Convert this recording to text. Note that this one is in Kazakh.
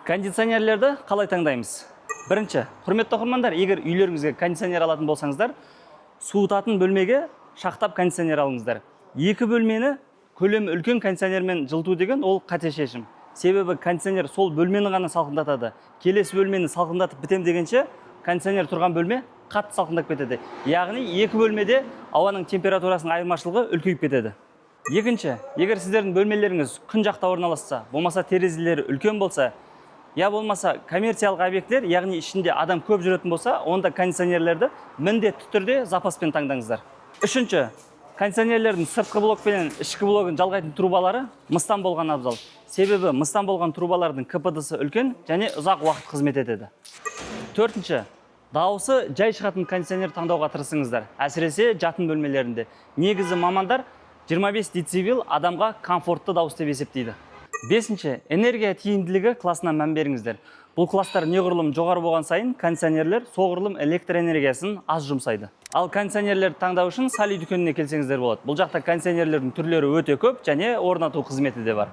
Кондиционерлерді қалай таңдаймыз? Бірінші, құрметті оқырмандар, егер үйлеріңізге кондиционер алатын болсаңыздар, суытатын бөлмеге шақтап кондиционер алыңыздар. Екі бөлмені көлемі үлкен кондиционермен жылыту деген ол қате шешім. Себебі кондиционер сол бөлмені ғана салқындатады. Келесі бөлмені салқындатып бітем дегенше, кондиционер тұрған бөлме қатты салқындап кетеді. Яғни екі бөлмеде ауаның температурасының айырмашылығы үлкейіп кетеді. Екінші, егер сіздердің бөлмелеріңіз күн жақта орналасса, болмаса терезелері үлкен болса, я болмаса коммерциялық объекттер, яғни ішінде адам көп жүретін болса, онда кондиционерлерді міндетті түрде запаспен таңдаңыздар. Үшінші, кондиционерлердің сыртқы блок пен ішкі блогын жалғайтын трубалары мыстан болған абзал. Себебі мыстан болған трубалардың КПД-сы үлкен және ұзақ уақыт қызмет етеді. Төртінші, дауысы жай шығатын кондиционер таңдауға тырысыңыздар. Әсіресе жатын бөлмелерінде. Негізі мамандар 25 децибел адамға комфортты дауыс деп есептейді. Бесінші, энергия тиімділігі классына мән беріңіздер. Бұл класстар неғұрлым жоғары болған сайын кондиционерлер соғұрлым электр энергиясын аз жұмсайды. Ал кондиционерлерді таңдау үшін Сали дүкеніне келсеңіздер болады. Бұл жақта кондиционерлердің түрлері өте көп және орнату қызметі де бар.